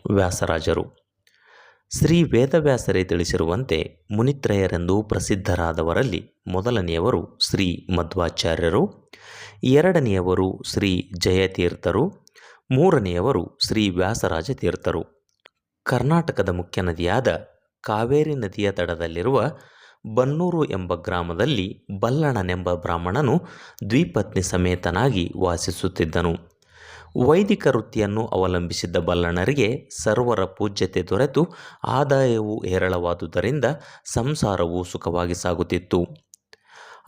ವ್ಯಾಸರಾಜರು. ಶ್ರೀ ವೇದವ್ಯಾಸರೇ ತಿಳಿಸಿರುವಂತೆ ಮುನಿತ್ರಯರೆಂದು ಪ್ರಸಿದ್ಧರಾದವರಲ್ಲಿ ಮೊದಲನೆಯವರು ಶ್ರೀ ಮಧ್ವಾಚಾರ್ಯರು, ಎರಡನೆಯವರು ಶ್ರೀ ಜಯತೀರ್ಥರು, ಮೂರನೆಯವರು ಶ್ರೀ ವ್ಯಾಸರಾಜ ತೀರ್ಥರು. ಕರ್ನಾಟಕದ ಮುಖ್ಯ ನದಿಯಾದ ಕಾವೇರಿ ನದಿಯ ದಡದಲ್ಲಿರುವ ಬನ್ನೂರು ಎಂಬ ಗ್ರಾಮದಲ್ಲಿ ಬಲ್ಲಣನೆಂಬ ಬ್ರಾಹ್ಮಣನು ದ್ವಿಪತ್ನಿ ಸಮೇತನಾಗಿ ವಾಸಿಸುತ್ತಿದ್ದನು. ವೈದಿಕ ವೃತ್ತಿಯನ್ನು ಅವಲಂಬಿಸಿದ್ದ ಬಲ್ಲಣರಿಗೆ ಸರ್ವರ ಪೂಜ್ಯತೆ ದೊರೆತು ಆದಾಯವೂ ಹೇರಳವಾದುದರಿಂದ ಸಂಸಾರವು ಸುಖವಾಗಿ ಸಾಗುತ್ತಿತ್ತು.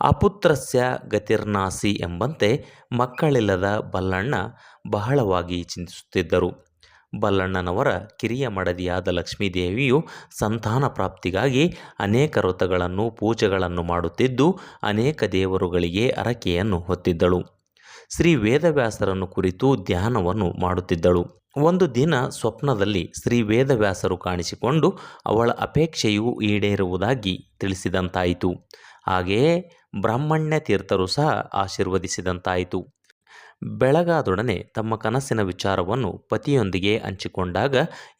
ಅಪುತ್ರಸ್ಯ ಗತಿರ್ನಾಸಿ ಎಂಬಂತೆ ಮಕ್ಕಳಿಲ್ಲದ ಬಲ್ಲಣ್ಣ ಬಹಳವಾಗಿ ಚಿಂತಿಸುತ್ತಿದ್ದರು. ಬಲ್ಲಣ್ಣನವರ ಕಿರಿಯ ಮಡದಿಯಾದ ಲಕ್ಷ್ಮೀದೇವಿಯು ಸಂತಾನ ಪ್ರಾಪ್ತಿಗಾಗಿ ಅನೇಕ ವ್ರತಗಳನ್ನು ಪೂಜೆಗಳನ್ನು ಮಾಡುತ್ತಿದ್ದು ಅನೇಕ ದೇವರುಗಳಿಗೆ ಹರಕೆಯನ್ನು ಹೊತ್ತಿದ್ದಳು. ಶ್ರೀ ವೇದವ್ಯಾಸರನ್ನು ಕುರಿತು ಧ್ಯಾನವನ್ನು ಮಾಡುತ್ತಿದ್ದಳು. ಒಂದು ದಿನ ಸ್ವಪ್ನದಲ್ಲಿ ಶ್ರೀ ವೇದವ್ಯಾಸರು ಕಾಣಿಸಿಕೊಂಡು ಅವಳ ಅಪೇಕ್ಷೆಯು ಈಡೇರುವುದಾಗಿ ತಿಳಿಸಿದಂತಾಯಿತು. ಹಾಗೆಯೇ ಬ್ರಾಹ್ಮಣ್ಯ ತೀರ್ಥರು ಸಹ ಆಶೀರ್ವದಿಸಿದಂತಾಯಿತು. ಬೆಳಗಾದೊಡನೆ ತಮ್ಮ ಕನಸಿನ ವಿಚಾರವನ್ನು ಪತಿಯೊಂದಿಗೆ ಹಂಚಿಕೊಂಡಾಗ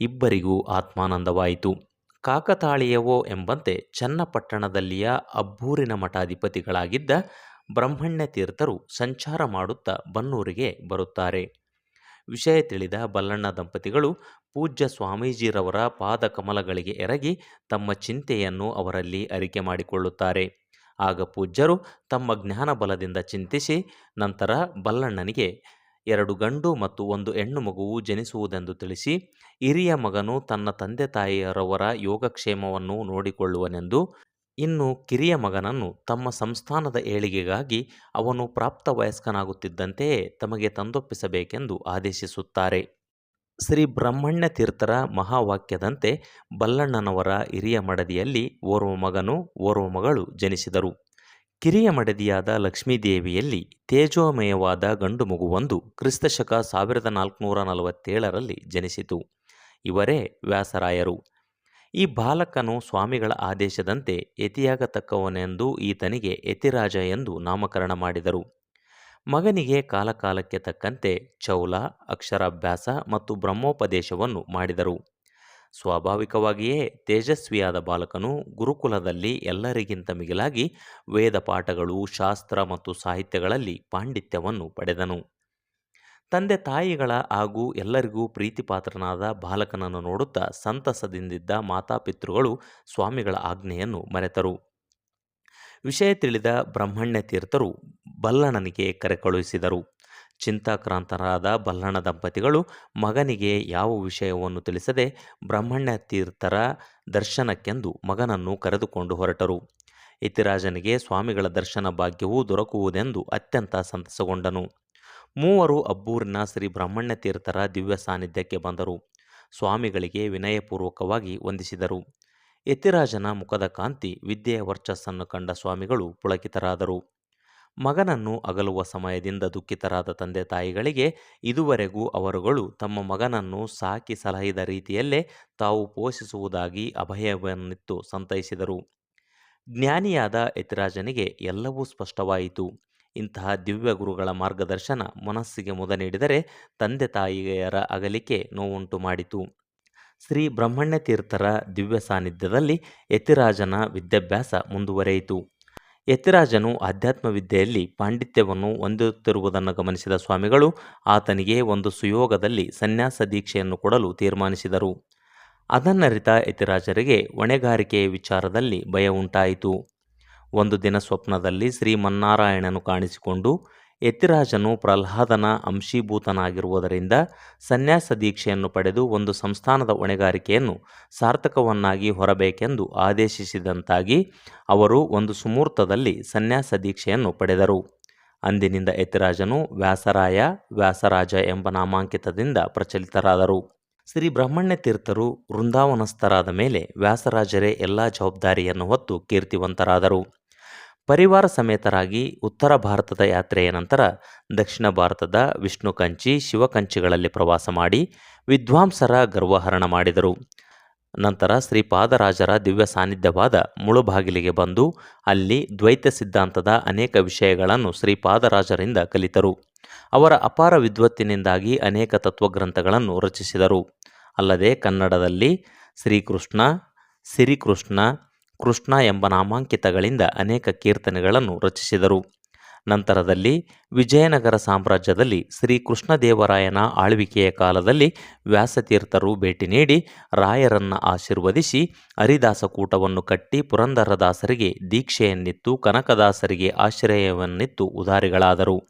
ಇಬ್ಬರಿಗೂ ಆತ್ಮಾನಂದವಾಯಿತು. ಕಾಕತಾಳೀಯವೋ ಎಂಬಂತೆ ಚನ್ನಪಟ್ಟಣದಲ್ಲಿಯ ಅಬ್ಬೂರಿನ ಮಠಾಧಿಪತಿಗಳಾಗಿದ್ದ ಬ್ರಹ್ಮಣ್ಯ ತೀರ್ಥರು ಸಂಚಾರ ಮಾಡುತ್ತಾ ಬನ್ನೂರಿಗೆ ಬರುತ್ತಾರೆ. ವಿಷಯ ತಿಳಿದ ಬಲ್ಲಣ್ಣ ದಂಪತಿಗಳು ಪೂಜ್ಯ ಸ್ವಾಮೀಜಿರವರ ಪಾದ ಕಮಲಗಳಿಗೆ ಎರಗಿ ತಮ್ಮ ಚಿಂತೆಯನ್ನು ಅವರಲ್ಲಿ ಅರಿಕೆ ಮಾಡಿಕೊಳ್ಳುತ್ತಾರೆ. ಆಗ ಪೂಜ್ಯರು ತಮ್ಮ ಜ್ಞಾನ ಬಲದಿಂದ ಚಿಂತಿಸಿ ನಂತರ ಬಲ್ಲಣ್ಣನಿಗೆ 2 ಗಂಡು ಮತ್ತು 1 ಹೆಣ್ಣು ಮಗುವು ಜನಿಸುವುದೆಂದು ತಿಳಿಸಿ, ಹಿರಿಯ ಮಗನು ತನ್ನ ತಂದೆ ತಾಯಿಯರವರ ಯೋಗಕ್ಷೇಮವನ್ನು ನೋಡಿಕೊಳ್ಳುವನೆಂದು, ಇನ್ನು ಕಿರಿಯ ಮಗನನ್ನು ತಮ್ಮ ಸಂಸ್ಥಾನದ ಏಳಿಗೆಗಾಗಿ ಅವನು ಪ್ರಾಪ್ತ ವಯಸ್ಕನಾಗುತ್ತಿದ್ದಂತೆಯೇ ತಮಗೆ ತಂದೊಪ್ಪಿಸಬೇಕೆಂದು ಆದೇಶಿಸುತ್ತಾರೆ. ಶ್ರೀ ಬ್ರಹ್ಮಣ್ಯ ತೀರ್ಥರ ಮಹಾವಾಕ್ಯದಂತೆ ಬಲ್ಲಣ್ಣನವರ ಹಿರಿಯ ಮಡದಿಯಲ್ಲಿ ಓರ್ವ ಮಗನು ಓರ್ವ ಮಗಳು ಜನಿಸಿದರು. ಕಿರಿಯ ಮಡದಿಯಾದ ಲಕ್ಷ್ಮೀದೇವಿಯಲ್ಲಿ ತೇಜೋಮಯವಾದ ಗಂಡು ಮಗುವೊಂದು ಕ್ರಿಸ್ತಶಕ 1447ರಲ್ಲಿ ಜನಿಸಿತು. ಇವರೇ ವ್ಯಾಸರಾಯರು. ಈ ಬಾಲಕನು ಸ್ವಾಮಿಗಳ ಆದೇಶದಂತೆ ಯತಿಯಾಗತಕ್ಕವನೆಂದು ಈತನಿಗೆ ಯತಿರಾಜ ಎಂದು ನಾಮಕರಣ ಮಾಡಿದರು. ಮಗನಿಗೆ ಕಾಲಕಾಲಕ್ಕೆ ತಕ್ಕಂತೆ ಚೌಲ, ಅಕ್ಷರಾಭ್ಯಾಸ ಮತ್ತು ಬ್ರಹ್ಮೋಪದೇಶವನ್ನು ಮಾಡಿದರು. ಸ್ವಾಭಾವಿಕವಾಗಿಯೇ ತೇಜಸ್ವಿಯಾದ ಬಾಲಕನು ಗುರುಕುಲದಲ್ಲಿ ಎಲ್ಲರಿಗಿಂತ ಮಿಗಿಲಾಗಿ ವೇದ ಪಾಠಗಳು, ಶಾಸ್ತ್ರ ಮತ್ತು ಸಾಹಿತ್ಯಗಳಲ್ಲಿ ಪಾಂಡಿತ್ಯವನ್ನು ಪಡೆದನು. ತಂದೆ ತಾಯಿಗಳ ಹಾಗೂ ಎಲ್ಲರಿಗೂ ಪ್ರೀತಿಪಾತ್ರನಾದ ಬಾಲಕನನ್ನು ನೋಡುತ್ತಾ ಸಂತಸದಿಂದಿದ್ದ ಮಾತಾಪಿತೃಗಳು ಸ್ವಾಮಿಗಳ ಆಜ್ಞೆಯನ್ನು ಮರೆತರು. ವಿಷಯ ತಿಳಿದ ಬ್ರಹ್ಮಣ್ಯ ತೀರ್ಥರು ಬಲ್ಲಣ್ಣನಿಗೆ ಕರೆ ಕಳುಹಿಸಿದರು. ಚಿಂತಾಕ್ರಾಂತರಾದ ಬಲ್ಲಣ್ಣ ದಂಪತಿಗಳು ಮಗನಿಗೆ ಯಾವ ವಿಷಯವನ್ನು ತಿಳಿಸದೆ ಬ್ರಹ್ಮಣ್ಯ ತೀರ್ಥರ ದರ್ಶನಕ್ಕೆಂದು ಮಗನನ್ನು ಕರೆದುಕೊಂಡು ಹೊರಟರು. ಯತಿರಾಜನಿಗೆ ಸ್ವಾಮಿಗಳ ದರ್ಶನ ಭಾಗ್ಯವೂ ದೊರಕುವುದೆಂದು ಅತ್ಯಂತ ಸಂತಸಗೊಂಡನು. ಮೂವರು ಅಬ್ಬೂರಿನ ಶ್ರೀ ಬ್ರಹ್ಮಣ್ಯ ತೀರ್ಥರ ದಿವ್ಯ ಸಾನ್ನಿಧ್ಯಕ್ಕೆ ಬಂದರು. ಸ್ವಾಮಿಗಳಿಗೆ ವಿನಯಪೂರ್ವಕವಾಗಿ ವಂದಿಸಿದರು. ಯತಿರಾಜನ ಮುಖದ ಕಾಂತಿ, ವಿದ್ಯೆಯ ವರ್ಚಸ್ಸನ್ನು ಕಂಡ ಸ್ವಾಮಿಗಳು ಪುಳಕಿತರಾದರು. ಮಗನನ್ನು ಅಗಲುವ ಸಮಯದಿಂದ ದುಃಖಿತರಾದ ತಂದೆ ತಾಯಿಗಳಿಗೆ ಇದುವರೆಗೂ ಅವರುಗಳು ತಮ್ಮ ಮಗನನ್ನು ಸಾಕಿ ಸಲಹಿದ ರೀತಿಯಲ್ಲೇ ತಾವು ಪೋಷಿಸುವುದಾಗಿ ಅಭಯವನ್ನಿತ್ತು ಸಂತೈಸಿದರು. ಜ್ಞಾನಿಯಾದ ಯತಿರಾಜನಿಗೆ ಎಲ್ಲವೂ ಸ್ಪಷ್ಟವಾಯಿತು. ಇಂತಹ ದಿವ್ಯ ಗುರುಗಳ ಮಾರ್ಗದರ್ಶನ ಮನಸ್ಸಿಗೆ ಮುದ ನೀಡಿದರೆ ತಂದೆ ತಾಯಿಯರ ಅಗಲಿಕೆ ನೋವುಂಟು ಮಾಡಿತು. ಶ್ರೀ ಬ್ರಹ್ಮಣ್ಯ ತೀರ್ಥರ ದಿವ್ಯ ಸಾನ್ನಿಧ್ಯದಲ್ಲಿ ಯತಿರಾಜನ ವಿದ್ಯಾಭ್ಯಾಸ ಮುಂದುವರೆಯಿತು. ಯತಿರಾಜನು ಆಧ್ಯಾತ್ಮ ವಿದ್ಯೆಯಲ್ಲಿ ಪಾಂಡಿತ್ಯವನ್ನು ಹೊಂದುತ್ತಿರುವುದನ್ನು ಗಮನಿಸಿದ ಸ್ವಾಮಿಗಳು ಆತನಿಗೆ ಒಂದು ಸುಯೋಗದಲ್ಲಿ ಸನ್ಯಾಸ ದೀಕ್ಷೆಯನ್ನು ಕೊಡಲು ತೀರ್ಮಾನಿಸಿದರು. ಅದನ್ನರಿತ ಯತಿರಾಜರಿಗೆ ಹೊಣೆಗಾರಿಕೆಯ ವಿಚಾರದಲ್ಲಿ ಭಯ ಉಂಟಾಯಿತು. ಒಂದು ದಿನ ಸ್ವಪ್ನದಲ್ಲಿ ಶ್ರೀಮನ್ನಾರಾಯಣನು ಕಾಣಿಸಿಕೊಂಡು ಯತಿರಾಜನು ಪ್ರಹ್ಲಾದನ ಅಂಶೀಭೂತನಾಗಿರುವುದರಿಂದ ಸನ್ಯಾಸ ದೀಕ್ಷೆಯನ್ನು ಪಡೆದು ಒಂದು ಸಂಸ್ಥಾನದ ಹೊಣೆಗಾರಿಕೆಯನ್ನು ಸಾರ್ಥಕವನ್ನಾಗಿ ಹೊರಬೇಕೆಂದು ಆದೇಶಿಸಿದಂತಾಗಿ ಅವರು ಒಂದು ಸುಮುಹೂರ್ತದಲ್ಲಿ ಸನ್ಯಾಸ ದೀಕ್ಷೆಯನ್ನು ಪಡೆದರು. ಅಂದಿನಿಂದ ಯತಿರಾಜನು ವ್ಯಾಸರಾಯ, ವ್ಯಾಸರಾಜ ಎಂಬ ನಾಮಾಂಕಿತದಿಂದ ಪ್ರಚಲಿತರಾದರು. ಶ್ರೀ ಬ್ರಹ್ಮಣ್ಯ ತೀರ್ಥರು ವೃಂದಾವನಸ್ಥರಾದ ಮೇಲೆ ವ್ಯಾಸರಾಜರೇ ಎಲ್ಲ ಜವಾಬ್ದಾರಿಯನ್ನು ಹೊತ್ತು ಕೀರ್ತಿವಂತರಾದರು. ಪರಿವಾರ ಸಮೇತರಾಗಿ ಉತ್ತರ ಭಾರತದ ಯಾತ್ರೆಯ ನಂತರ ದಕ್ಷಿಣ ಭಾರತದ ವಿಷ್ಣುಕಂಚಿ, ಶಿವಕಂಚಿಗಳಲ್ಲಿ ಪ್ರವಾಸ ಮಾಡಿ ವಿದ್ವಾಂಸರ ಗರ್ವಹರಣ ಮಾಡಿದರು. ನಂತರ ಶ್ರೀಪಾದರಾಜರ ದಿವ್ಯ ಸಾನ್ನಿಧ್ಯವಾದ ಮುಳುಬಾಗಿಲಿಗೆ ಬಂದು ಅಲ್ಲಿ ದ್ವೈತ ಸಿದ್ಧಾಂತದ ಅನೇಕ ವಿಷಯಗಳನ್ನು ಶ್ರೀಪಾದರಾಜರಿಂದ ಕಲಿತರು. ಅವರ ಅಪಾರ ವಿದ್ವತ್ತಿನಿಂದಾಗಿ ಅನೇಕ ತತ್ವಗ್ರಂಥಗಳನ್ನು ರಚಿಸಿದರು. ಅಲ್ಲದೆ ಕನ್ನಡದಲ್ಲಿ ಶ್ರೀಕೃಷ್ಣ, ಸಿರಿಕೃಷ್ಣ, ಕೃಷ್ಣ ಎಂಬ ನಾಮಾಂಕಿತಗಳಿಂದ ಅನೇಕ ಕೀರ್ತನೆಗಳನ್ನು ರಚಿಸಿದರು. ನಂತರದಲ್ಲಿ ವಿಜಯನಗರ ಸಾಮ್ರಾಜ್ಯದಲ್ಲಿ ಶ್ರೀ ಕೃಷ್ಣದೇವರಾಯನ ಆಳ್ವಿಕೆಯ ಕಾಲದಲ್ಲಿ ವ್ಯಾಸತೀರ್ಥರು ಭೇಟಿ ನೀಡಿ ರಾಯರನ್ನು ಆಶೀರ್ವದಿಸಿ ಹರಿದಾಸಕೂಟವನ್ನು ಕಟ್ಟಿ ಪುರಂದರದಾಸರಿಗೆ ದೀಕ್ಷೆಯನ್ನಿತ್ತು, ಕನಕದಾಸರಿಗೆ ಆಶ್ರಯವನ್ನಿತ್ತು ಉದಾರಿಗಳಾದರು.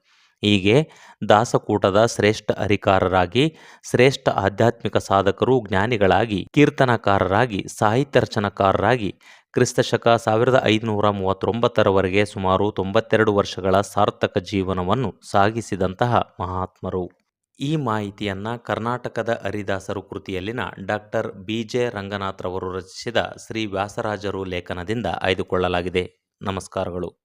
ಹೀಗೆ ದಾಸಕೂಟದ ಶ್ರೇಷ್ಠ ಹರಿಕಾರರಾಗಿ, ಶ್ರೇಷ್ಠ ಆಧ್ಯಾತ್ಮಿಕ ಸಾಧಕರು, ಜ್ಞಾನಿಗಳಾಗಿ, ಕೀರ್ತನಕಾರರಾಗಿ, ಸಾಹಿತ್ಯ ರಚನಾಕಾರರಾಗಿ ಕ್ರಿಸ್ತಶಕ 1539ರವರೆಗೆ ಸುಮಾರು 92 ವರ್ಷಗಳ ಸಾರ್ಥಕ ಜೀವನವನ್ನು ಸಾಗಿಸಿದಂತಹ ಮಹಾತ್ಮರು. ಈ ಮಾಹಿತಿಯನ್ನು ಕರ್ನಾಟಕದ ಹರಿದಾಸರು ಕೃತಿಯಲ್ಲಿನ ಡಾಕ್ಟರ್ ಬಿ.ಜೆ. ರಂಗನಾಥ್ರವರು ರಚಿಸಿದ ಶ್ರೀ ವ್ಯಾಸರಾಜರು ಲೇಖನದಿಂದ ಆಯ್ದುಕೊಳ್ಳಲಾಗಿದೆ. ನಮಸ್ಕಾರಗಳು.